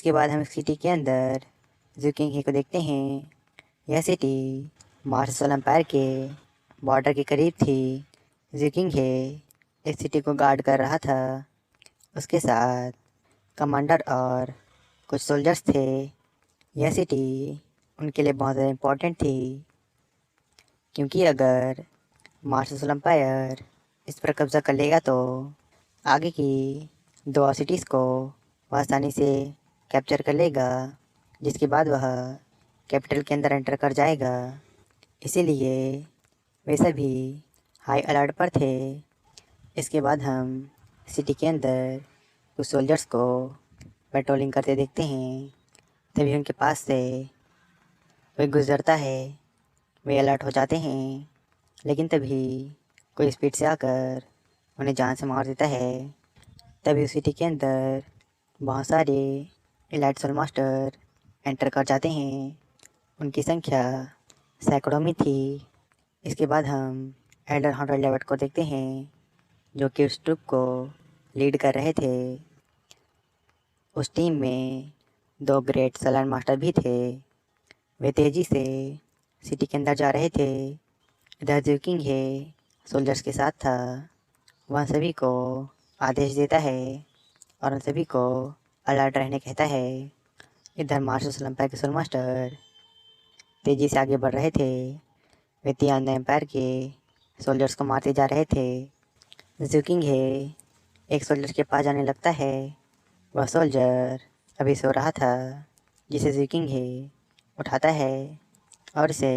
इसके बाद हम सिटी के अंदर ज़ूकिंग हे को देखते हैं। यह सिटी मार्शल एम्पायर के बॉर्डर के करीब थी। ज़ूकिंग हे इस सिटी को गार्ड कर रहा था। उसके साथ कमांडर और कुछ सोल्जर्स थे। यह सिटी उनके लिए बहुत ज़्यादा इम्पोर्टेंट थी, क्योंकि अगर मार्शल एम्पायर इस पर कब्ज़ा कर लेगा तो आगे की 2 और सिटीज़ को वह आसानी से कैप्चर कर लेगा, जिसके बाद वह कैपिटल के अंदर एंटर कर जाएगा। इसीलिए वे सभी हाई अलर्ट पर थे। इसके बाद हम सिटी के अंदर कुछ सोल्जर्स को पेट्रोलिंग करते देखते हैं। तभी उनके पास से कोई गुजरता है। वे अलर्ट हो जाते हैं, लेकिन तभी कोई स्पीड से आकर उन्हें जान से मार देता है। तभी उस सिटी के अंदर बहुत सारे एलाइट सोल मास्टर एंटर कर जाते हैं। उनकी संख्या सैकड़ों में थी। इसके बाद हम एल्डर हंटर लेवट को देखते हैं, जो कि उस ट्रुप को लीड कर रहे थे। उस टीम में 2 ग्रेट सलान मास्टर भी थे। वे तेज़ी से सिटी के अंदर जा रहे थे। इधर ज़ूकिंग हे सोल्जर्स के साथ था। वह सभी को आदेश देता है और उन सभी को अलर्ट रहने कहता है। इधर मार्शल एम्पायर के सोल मास्टर तेज़ी से आगे बढ़ रहे थे। वे तियान एम्पायर के सोल्जर्स को मारते जा रहे थे। ज़ूकिंग हे एक सोल्जर के पास जाने लगता है। वह सोल्जर अभी सो रहा था, जिसे ज़ूकिंग हे उठाता है और उसे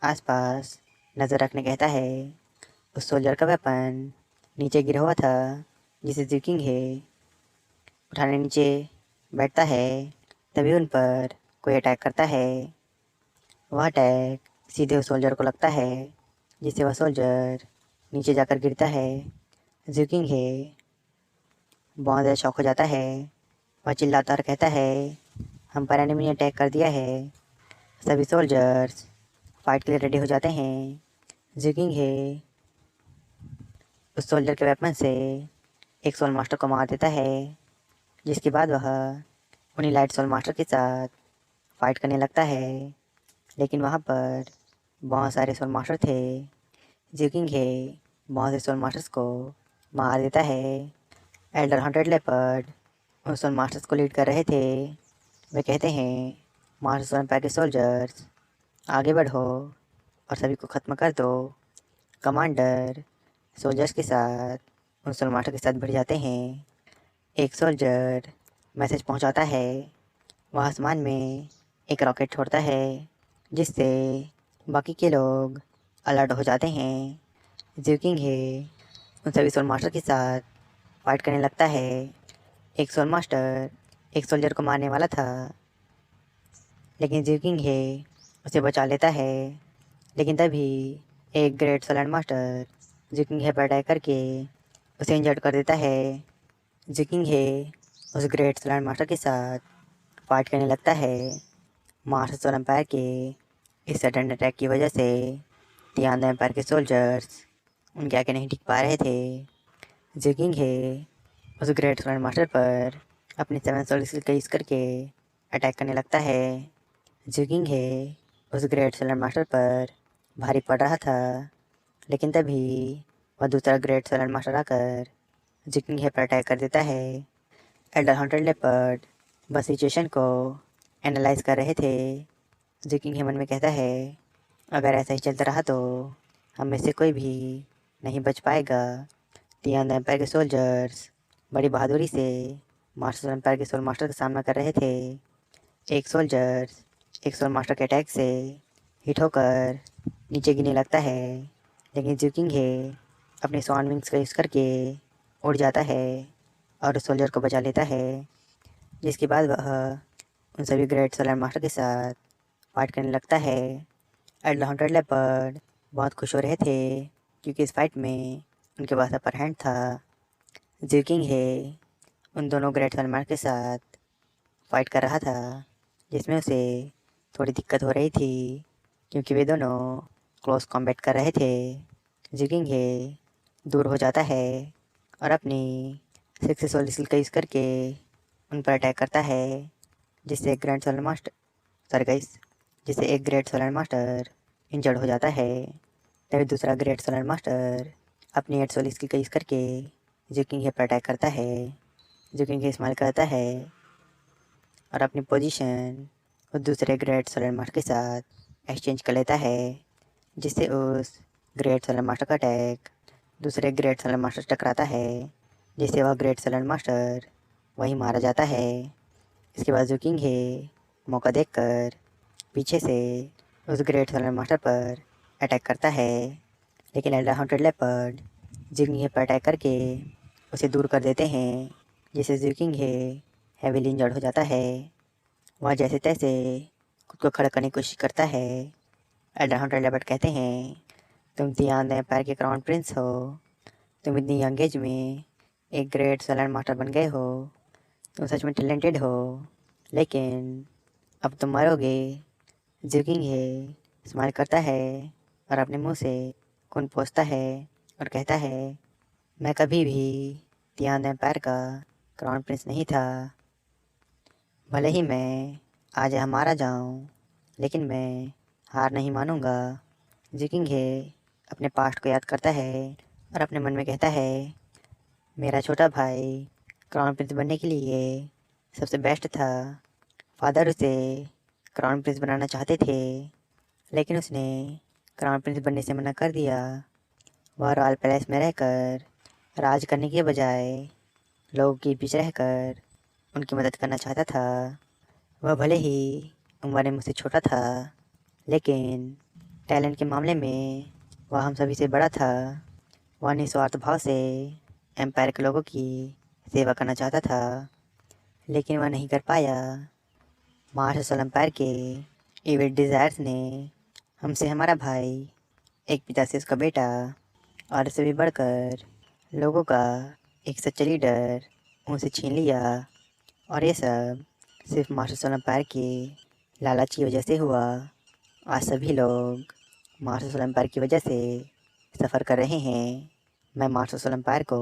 आसपास नज़र रखने कहता है। उस सोल्जर का वेपन नीचे गिरा हुआ था, जिसे ज़ूकिंग हे उठाने नीचे बैठता है। तभी उन पर कोई अटैक करता है। वह अटैक सीधे उस सोल्जर को लगता है, जिससे वह सोल्जर नीचे जाकर गिरता है। ज़ूकिंग हे बहुत ज़्यादा शॉक हो जाता है। वह चिल्लाता और कहता है, हम पर एनिमी ने अटैक कर दिया है। सभी सोल्जर्स फाइट के लिए रेडी हो जाते हैं। ज़ूकिंग हे उस सोल्जर के वेपन से एक सोल मास्टर को मार देता है, जिसके बाद वह उन्हीं लाइट सोल मास्टर के साथ फाइट करने लगता है। लेकिन वहाँ पर बहुत सारे सोल मास्टर थे। ज़ूकिंग हे बहुत से सोल मास्टर्स को मार देता है। एल्डर हंटेड लेपर्ड उन सोल मास्टर्स को लीड कर रहे थे। वे कहते हैं, मार्शल एम्पायर के सोल्जर्स आगे बढ़ो और सभी को ख़त्म कर दो। कमांडर सोल्जर्स के साथ उन सोल मास्टर के साथ बढ़ जाते हैं। एक सोल्जर मैसेज पहुंचाता है। वह आसमान में एक रॉकेट छोड़ता है, जिससे बाकी के लोग अलर्ट हो जाते हैं। ज़ूकिंग हे उन सभी सोल मास्टर के साथ फाइट करने लगता है। एक सोल मास्टर एक सोल्जर को मारने वाला था, लेकिन ज़ूकिंग हे उसे बचा लेता है। लेकिन तभी एक ग्रेट सोलैंड मास्टर ज़ूकिंग हे पर अटैक करके उसे इंजर्ड कर देता है। ज़ूकिंग हे उस ग्रेट सोलैंड मास्टर के साथ फाइट करने लगता है। मार्शल एम्पायर के इस सडन अटैक की वजह से तियान एम्पायर के सोल्जर्स उनके आगे नहीं टिक पा रहे थे। ज़ूकिंग हे उस ग्रेट सोलैंड मास्टर पर अपने 7 सोल स्किल का यूज़ करके अटैक करने लगता है। ज़ूकिंग हे उस ग्रेट सोलैंड मास्टर पर भारी पड़ रहा था, लेकिन तभी वह दूसरा ग्रेट सोलैंड मास्टर आकर ज़ूकिंग हे पर अटैक कर देता है। एल्डर हंटर लेपर्ड बस सिचुएशन को एनालाइज कर रहे थे। ज़ूकिंग हे मन में कहता है, अगर ऐसा ही चलता रहा तो हम में से कोई भी नहीं बच पाएगा। तियान एम्पायर के सोल्जर्स बड़ी बहादुरी से मार्शल एम्पायर के सोल मास्टर का सामना कर रहे थे। एक सोल मास्टर के अटैक से हिट होकर नीचे गिरने लगता है, लेकिन ज़ूकिंग हे अपने स्वान विंग्स का यूज़ करके उड़ जाता है और उस सोल्जर को बचा लेता है। जिसके बाद वह उन सभी ग्रेट सोलर मास्टर के साथ फाइट करने लगता है। एल्डर हंटर लेपर्ड बहुत खुश हो रहे थे, क्योंकि इस फाइट में उनके पास अपर हैंड था। ज़ूकिंग हे उन दोनों ग्रेट सोलर मास्टर के साथ फाइट कर रहा था, जिसमें उसे थोड़ी दिक्कत हो रही थी, क्योंकि वे दोनों क्लोज कॉम्बैट कर रहे थे। ज़ूकिंग हे दूर हो जाता है और अपनी 6 सोल स्किल का यूज़ करके उन पर अटैक करता है, जिससे एक grand solar master sorry guys जिससे एक ग्रेट सोलर मास्टर इंजर्ड हो जाता है। तभी दूसरा ग्रेट सोलर मास्टर अपनी 8 सोल स्किल का यूज़ करके जुकिंग हे पर अटैक करता है। जुकिंग हे इस्तेमाल करता है और अपनी पोजीशन उस दूसरे ग्रेट सोलर मास्टर के साथ एक्सचेंज कर लेता है, जिससे उस ग्रेट सोलर मास्टर का अटैक दूसरे ग्रेट सोलर मास्टर से टकराता है, जिससे वह ग्रेट सोलर मास्टर वहीं मारा जाता है। इसके बाद जुकिंग हे मौका देखकर पीछे से उस ग्रेट सोलर मास्टर पर अटैक करता है, लेकिन एल्डर हॉन्टेड लेपर्ड जुकिंग हे पर अटैक करके उसे दूर कर देते हैं, जिससे जुकिंग हे हेवीली इंजर्ड हो जाता है। वह जैसे तैसे खुद को खड़ा करने की कोशिश करता है। एल्डर हॉन्टेड लेपर्ड कहते हैं, तुम तियान एम्पायर के क्राउन प्रिंस हो, तुम इतनी यंग एज में एक ग्रेट सोलर मास्टर बन गए हो, तुम सच में टैलेंटेड हो, लेकिन अब तुम मरोगे। जुकिंग हे स्माइल करता है और अपने मुंह से खून पोंछता है और कहता है, मैं कभी भी तियान एम्पायर का क्राउन प्रिंस नहीं था। भले ही मैं आज यहाँ मारा जाऊँ, लेकिन मैं हार नहीं मानूंगा। जुकिंग हे अपने पास्ट को याद करता है और अपने मन में कहता है, मेरा छोटा भाई क्राउन प्रिंस बनने के लिए सबसे बेस्ट था। फादर उसे क्राउन प्रिंस बनाना चाहते थे, लेकिन उसने क्राउन प्रिंस बनने से मना कर दिया। वह रॉयल पैलेस में रहकर राज करने के बजाय लोगों के बीच रहकर उनकी मदद करना चाहता था। वह भले ही उम्र में मुझसे छोटा था, लेकिन टैलेंट के मामले में वह हम सभी से बड़ा था। वह निस्वार्थ भाव से एम्पायर के लोगों की सेवा करना चाहता था, लेकिन वह नहीं कर पाया। मार्शल एम्पायर के इविल डिज़ायर्स ने हमसे हमारा भाई, एक पिता से उसका बेटा और इससे भी बढ़कर लोगों का एक सच्चा लीडर उनसे छीन लिया। और ये सब सिर्फ मार्शल एम्पायर के लालच की वजह से हुआ। आज सभी लोग मार्शल एम्पायर की वजह से सफ़र कर रहे हैं। मैं मार्शल एम्पायर को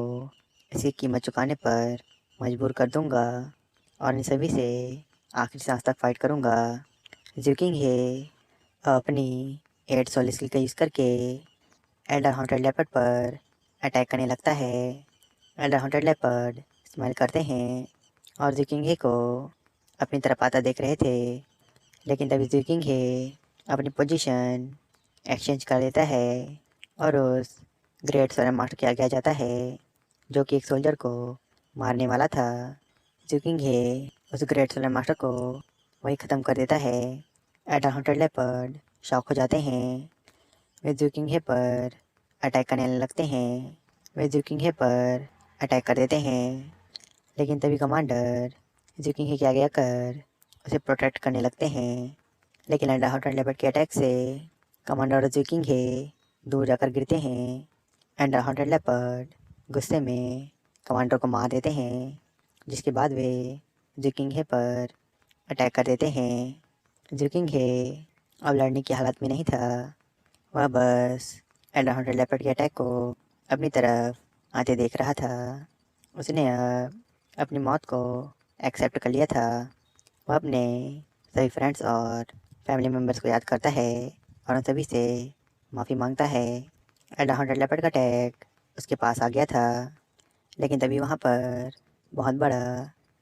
इसकी कीमत चुकाने पर मजबूर कर दूंगा और इन सभी से आखिरी सांस तक फाइट करूंगा। जुकिंग हे अपनी 8 सोल स्किल का यूज़ करके एल्डर हॉन्टेड लेपर्ड पर अटैक करने लगता है। एल्डर हॉन्टेड लेपर्ड स्माइल करते हैं और जुकिंग हे को अपनी तरफ आता देख रहे थे, लेकिन तभी जुकिंग हे अपनी पोजीशन एक्सचेंज कर लेता है और उस ग्रेट सोलर मास्टर के आगे आ जाता है, जो कि एक सोल्जर को मारने वाला था। जुकिंग हे उस ग्रेट सोलर मास्टर को वही ख़त्म कर देता है। एल्डर हॉन्टेड लेपर्ड शॉक हो जाते हैं। वे जुकिंग हे पर अटैक करने लगते हैं। वे जुकिंग हे पर अटैक कर देते हैं, लेकिन तभी कमांडर जुकिंग हे के आगे आकर उसे प्रोटेक्ट करने लगते हैं। लेकिन एल्डर हॉन्टेड लेपर्ड के अटैक से कमांडर और जुकिंग हे दूर जाकर गिरते हैं। एल्डर हॉन्टेड लेपर्ड गुस्से में कमांडर को मार देते हैं, जिसके बाद वे जुकिंग हे पर अटैक कर देते हैं। जुकिंग हे अब लड़ने की हालत में नहीं था। वह बस एल्डर हॉन्टेड लेपर्ड के अटैक को अपनी तरफ आते देख रहा था। उसने अब अपनी मौत को एक्सेप्ट कर लिया था। वह अपने सभी फ्रेंड्स और फैमिली मेम्बर्स को याद करता है और उन सभी से माफ़ी मांगता है। एल्डर हॉन्टेड लेपर्ड का अटैक उसके पास आ गया था, लेकिन तभी वहाँ पर बहुत बड़ा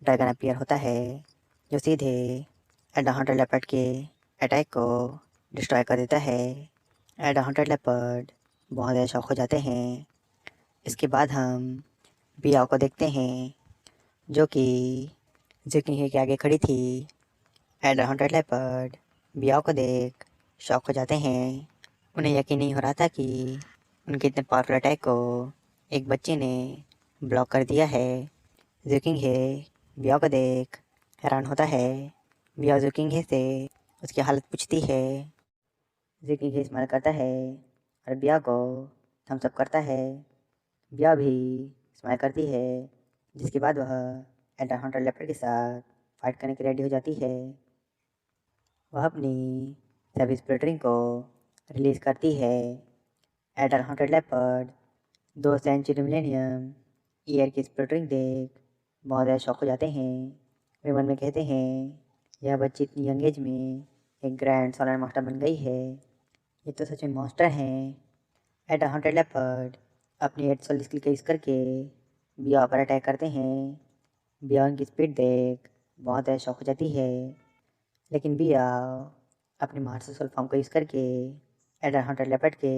ड्रैगन अपीयर होता है, जो सीधे एल्डर हॉन्टेड लेपर्ड के अटैक को डिस्ट्रॉय कर देता है। एल्डर हॉन्टेड लेपर्ड बहुत ज़्यादा शॉक हो जाते हैं। इसके बाद हम बियाओ को देखते हैं, जो कि जुकिंग हे के आगे खड़ी थी। एल्डर हॉन्टेड लेपर्ड बियाओ को देख शॉक हो जाते हैं। उन्हें यकीन नहीं हो रहा था कि उनके इतने पावरफुल अटैक को एक बच्चे ने ब्लॉक कर दिया है। जुकिंग हे बियाओ को देख हैरान होता है। बियाओ जुकिंग हे से उसकी हालत पूछती है। जुकिंग हे स्माइल करता है और बियाओ को थम्स अप करता है। बियाओ भी स्माइल करती है, जिसके बाद वह एल्डर हॉन्टेड लेपर्ड के साथ फाइट करने के लिए रेडी हो जाती है। वह अपनी सभी स्प्लिटरिंग को रिलीज़ करती है। Elder haunted leopard 2 century millennium year की स्प्लिटरिंग देख बहुत ज़्यादा शॉक हो जाते हैं। वे मन में कहते हैं, यह बच्ची इतनी यंग एज में एक ग्रैंड सोलर मास्टर बन गई है, ये तो सच में मास्टर हैं। एट अ हॉन्टेड लेपर्ड अपनी 8 सोल स्किल का यूज़ करके बिया पर अटैक करते हैं। बिया उनकी स्पीड देख बहुत ज़्यादा शौक हो जाती है, लेकिन बिया अपनी मास्टर सोल फॉर्म का यूज़ करके एट अ हॉन्टेड लेपर्ड के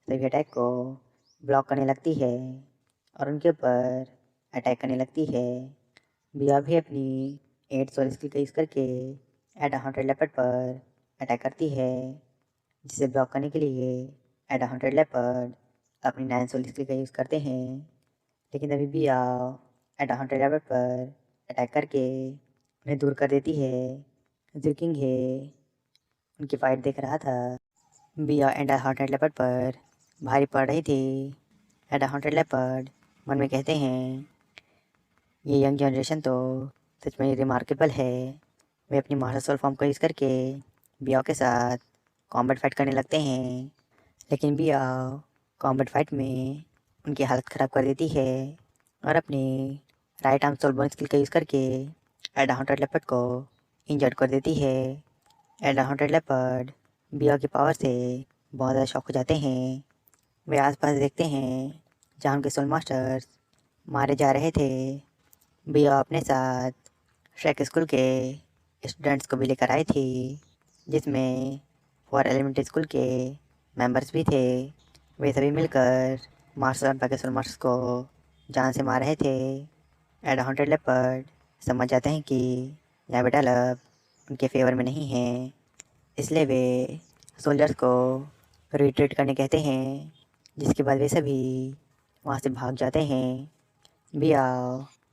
सभी अटैक को ब्लॉक करने लगती है और उनके ऊपर अटैक करने लगती है। बिया भी अपनी 8 सोल स्किल का यूज़ करके एट अ हॉन्टेड लेपर्ड पर अटैक करती है, जिसे ब्लॉक करने के लिए एट अ हॉन्टेड लेपर्ड अपनी 9 सोल स्किल का यूज़ करते हैं। लेकिन तभी बिया एट अ हॉन्टेड लेपर्ड पर अटैक करके उन्हें दूर कर देती है। जो किंग है उनकी फाइट देख रहा था। बिया एट अ हॉन्टेड लेपर्ड पर भारी पड़ रही थी। एट अ हॉन्टेड लेपर्ड मन में कहते हैं, ये यंग जनरेशन तो सच में रिमार्केबल है। वे अपनी मास्टर सोल फॉर्म का यूज़ करके बिया के साथ कॉम्बैट फाइट करने लगते हैं, लेकिन बिया कॉम्बैट फाइट में उनकी हालत ख़राब कर देती है और अपनी right arm soul bone skill का यूज़ करके एट अ हॉन्टेड लेपर्ड को इंजर्ड कर देती है। एट अ हॉन्टेड लेपर्ड बिया की पावर से बहुत ज़्यादा शॉक हो जाते हैं। वे आसपास देखते हैं जहाँ उनके सोल मास्टर्स मारे जा रहे थे। बिया अपने साथ ट्रैक स्कूल के स्टूडेंट्स को भी लेकर आई थी, जिसमें 4 एलिमेंट्री स्कूल के मेंबर्स भी थे। वे सभी मिलकर मार्शल एम्पायर के सोल मास्टर्स को जान से मार रहे थे। एट हॉन्टेड लेपर्ड समझ जाते हैं कि यह बेटा अब उनके फेवर में नहीं है, इसलिए वे सोल्जर्स को रिट्रीट करने कहते हैं, जिसके बाद वे सभी वहाँ से भाग जाते हैं। बिया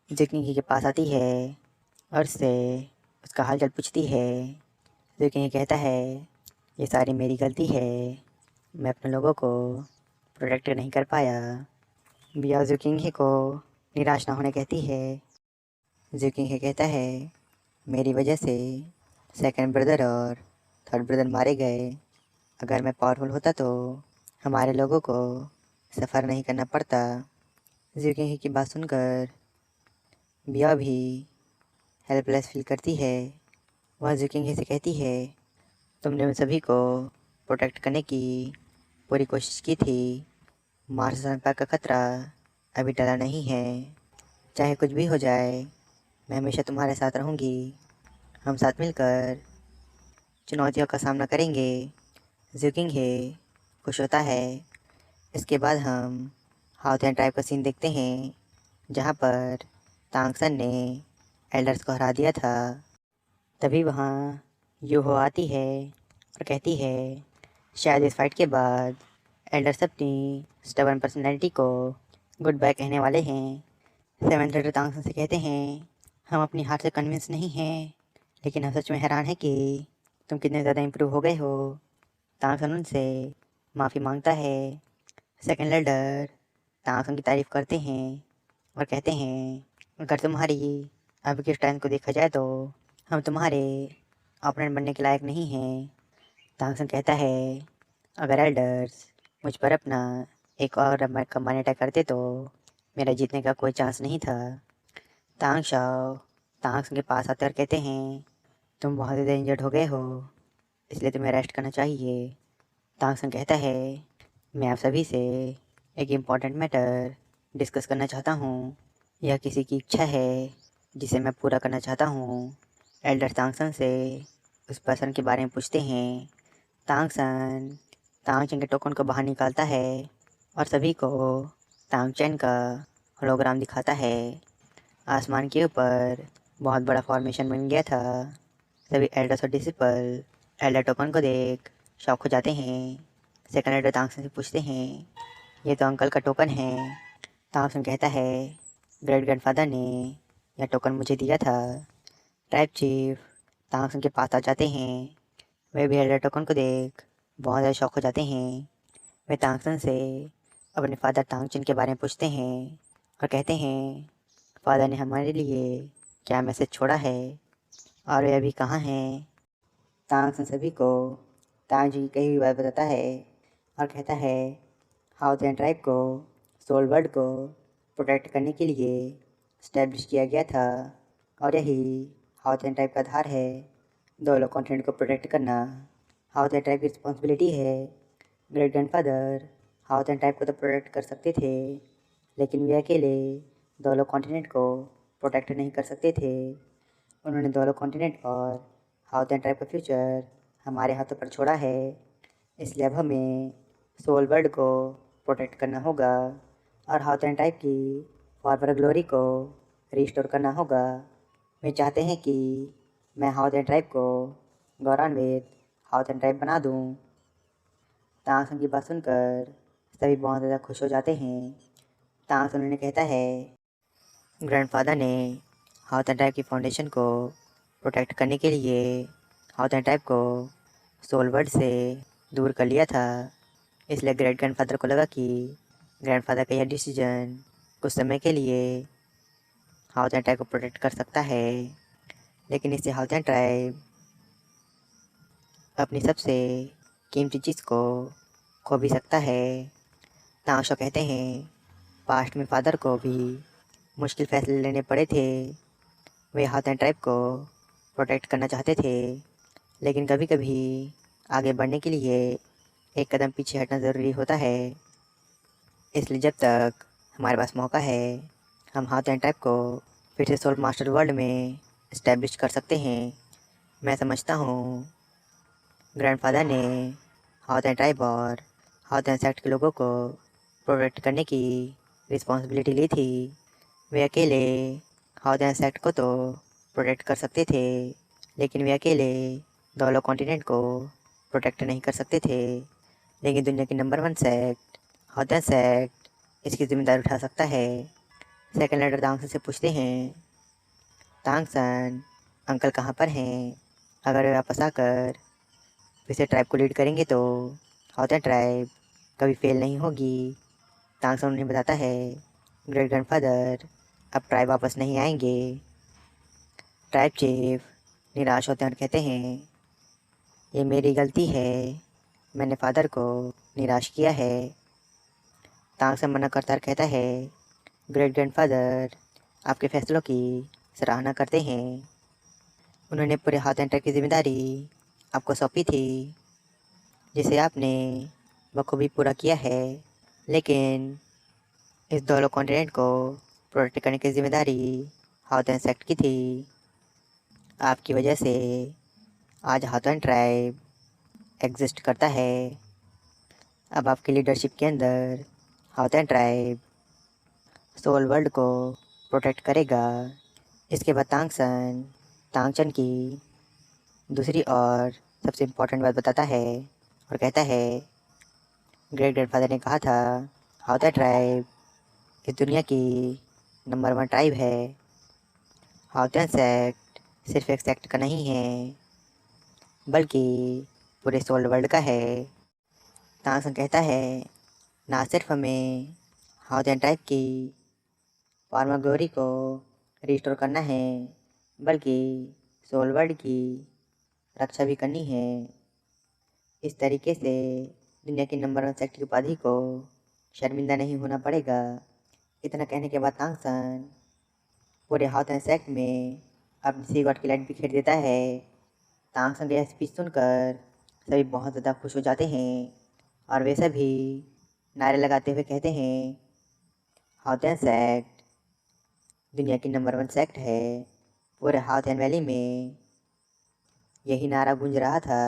जुकिंग के पास आती है और उससे उसका हालचाल पूछती है। जुकिंग कहता है, ये सारी मेरी गलती है, मैं अपने लोगों को प्रोटेक्ट नहीं कर पाया। बिया जुकिंग को निराश ना होने कहती है। जुकिंग कहता है, मेरी वजह से सेकंड ब्रदर और थर्ड ब्रदर मारे गए। अगर मैं पावरफुल होता तो हमारे लोगों को सफ़र नहीं करना पड़ता। जुकिंग की बात सुनकर बिया भी हेल्पलेस फील करती है। वह जुकिंग से कहती है, तुमने उन सभी को प्रोटेक्ट करने की पूरी कोशिश की थी। मार्स जनता का खतरा अभी टला नहीं है। चाहे कुछ भी हो जाए, मैं हमेशा तुम्हारे साथ रहूँगी। हम साथ मिलकर चुनौतियों का सामना करेंगे। जुकिंग है खुश होता है। इसके बाद हम हाउथियन ट्राइब का सीन देखते हैं, जहाँ पर तांगसन ने एल्डर्स को हरा दिया था। तभी वहाँ यूहो आती है और कहती है, शायद इस फाइट के बाद एल्डर्स अपनी स्टबर्न पर्सनैलिटी को गुड बाय कहने वाले हैं। सेवंथ लीडर तांगसन से कहते हैं, हम अपनी हार से कन्विंस नहीं हैं, लेकिन हम सच में हैरान हैं कि तुम कितने ज़्यादा इम्प्रूव हो गए हो। तांगसन उनसे माफ़ी मांगता है। सेकंड लीडर तांगसन की तारीफ़ करते हैं और कहते हैं, अगर तुम्हारी अब की स्ट्रेंथ को देखा जाए तो हम तुम्हारे ऑपोनेंट बनने के लायक नहीं हैं। तांगसन कहता है, अगर एल्डर्स मुझ पर अपना एक और कंबाइन अटैक करते तो मेरा जीतने का कोई चांस नहीं था। तांग शाओ तांगसन के पास आते और कहते हैं, तुम बहुत ज़्यादा इंजर्ड हो गए हो, इसलिए तुम्हें रेस्ट करना चाहिए। तांगसन कहता है, मैं आप सभी से एक इम्पॉर्टेंट मैटर डिस्कस करना चाहता हूँ। यह किसी की इच्छा है जिसे मैं पूरा करना चाहता हूँ। एल्डर तांगसन से उस पर्सन के बारे में पूछते हैं। तांगसन तांगचेन के टोकन को बाहर निकालता है और सभी को तांगचेन का होलोग्राम दिखाता है। आसमान के ऊपर बहुत बड़ा फॉर्मेशन बन गया था। सभी एल्डर्स और डिसिपल एल्डर टोकन को देख शॉक हो जाते हैं। सेकंड एल्डर तांगसन से पूछते हैं, ये तो अंकल का टोकन है। तांगसन कहता है, ग्रेट ग्रैंडफादर ने यह टोकन मुझे दिया था। ट्राइब चीफ तांगसन के पास आ जाते हैं। वे भी एल्डर टोकन को देख बहुत ज़्यादा शॉक हो जाते हैं। वे तांगसन से अपने फादर तांगचेन के बारे में पूछते हैं और कहते हैं, फादर ने हमारे लिए क्या मैसेज छोड़ा है और वे अभी कहाँ हैं। तांगसन सभी को तांग जी की कही हुई बात बताता है और कहता है, हाउथियन ट्राइब को सोल वर्ल्ड को प्रोटेक्ट करने के लिए स्टैब्लिश किया गया था और यही हाउस एंड ट्राइब का आधार है दो लोग कॉन्टिनेंट को प्रोटेक्ट करना। हाउस एंड ट्राइब की रिस्पॉन्सिबिलिटी है। Great grandfather house and tribe को तो प्रोटेक्ट कर सकते थे, लेकिन वे अकेले दो लोग कॉन्टिनेंट को प्रोटेक्ट नहीं कर सकते थे। उन्होंने दो लोग कॉन्टिनेंट और हाउस एंड ट्राइब का फ्यूचर हमारे हाथों पर छोड़ा है। इसलिए अब हमें सोल वर्ल्ड को प्रोटेक्ट करना होगा और हाउस एंड ट्राइब की फॉरवर्ड ग्लोरी को रिस्टोर करना होगा। वे चाहते हैं कि मैं हाउस एंड ट्राइब को गौरवान्वित हाउस एंड ट्राइब बना दूं। तांगसन की बात सुनकर सभी बहुत ज़्यादा खुश हो जाते हैं। तांगसन उन्हें कहता है, ग्रैंडफादर ने हाउस एंड ट्राइब की फाउंडेशन को प्रोटेक्ट करने के लिए हाउस एंड ट्राइब को सोल वर्ल्ड से दूर कर लिया था। इसलिए ग्रेट ग्रैंडफादर को लगा कि ग्रैंडफादर का यह डिसीजन कुछ समय के लिए हाउस एंड ट्राइब को प्रोटेक्ट कर सकता है, लेकिन इससे हाउस एंड ट्राइब अपनी सबसे कीमती चीज़ को खो भी सकता है। तांशो कहते हैं, पास्ट में फादर को भी मुश्किल फैसले लेने पड़े थे। वे हाउस एंड ट्राइब को प्रोटेक्ट करना चाहते थे, लेकिन कभी कभी आगे बढ़ने के लिए एक कदम पीछे हटना ज़रूरी होता है। इसलिए जब तक हमारे पास मौका है, हम हाउस एंड ट्राइब को फिर से सोल मास्टर वर्ल्ड में इस्टेब्लिश कर सकते हैं। मैं समझता हूँ ग्रैंडफादर ने हाउस एंड ट्राइब और हाउस एंड सेक्ट के लोगों को प्रोटेक्ट करने की रिस्पॉन्सिबिलिटी ली थी। वे अकेले हाउस एंड सेक्ट को तो प्रोटेक्ट कर सकते थे, लेकिन वे अकेले दोनों कॉन्टिनेंट को प्रोटेक्ट नहीं कर सकते थे। लेकिन दुनिया की number 1 sect house and sect इसकी जिम्मेदारी उठा सकता है। सेकंड लेटर तांगसन से पूछते हैं, तांगसन अंकल कहाँ पर हैं? अगर वे वापस आकर फिर से ट्राइब को लीड करेंगे तो हाउस एंड ट्राइब कभी फेल नहीं होगी। तांगसन उन्हें बताता है, ग्रेट ग्रैंडफादर अब ट्राइब वापस नहीं आएंगे। ट्राइब चीफ निराश होते हैं और कहते हैं, ये मेरी गलती है, मैंने फादर को निराश किया है। तांगसन मना करता और कहता है, ग्रेट ग्रैंडफादर आपके फैसलों की सराहना करते हैं। उन्होंने पूरे हाउस एंड ट्राइब की जिम्मेदारी आपको सौंपी थी, जिसे आपने बखूबी पूरा किया है। लेकिन इस दोनों कॉन्टिनेंट को प्रोटेक्ट करने की जिम्मेदारी हाउस एंड सेक्ट की थी। आपकी वजह से आज हाउस एंड ट्राइब एग्जिस्ट करता है। अब आपकी लीडरशिप के अंदर house and tribe soul world को प्रोटेक्ट करेगा। इसके बाद तांगसन तांगचन की दूसरी और सबसे इम्पोर्टेंट बात बताता है और कहता है, ग्रेट ग्रैंडफादर ने कहा था हाउस एंड ट्राइब इस दुनिया की नंबर 1 ट्राइब है। हाउस एंड सेक्ट सिर्फ एक सेक्ट का नहीं है, बल्कि पूरे सोल वर्ल्ड का है। तांगसन कहता है, ना सिर्फ हमें हाउस एंड ट्राइब की फॉर्मर ग्लोरी को रिस्टोर करना है, बल्कि सोल वर्ल्ड की रक्षा भी करनी है। इस तरीके से दुनिया की नंबर 1 सेक्ट की उपाधि को शर्मिंदा नहीं होना पड़ेगा। इतना कहने के बाद तांगसन पूरे हाउस एंड सेक्ट में अपनी सी गॉड की लाइट बिखेर देता है। तांगसन का यह स्पीच सुनकर सभी बहुत ज़्यादा खुश हो जाते हैं और वे सभी नारे लगाते हुए कहते हैं, हाउस एंड सेक्ट दुनिया की नंबर 1 सेक्ट है। पूरे हाउस एंड वैली में यही नारा गूंज रहा था।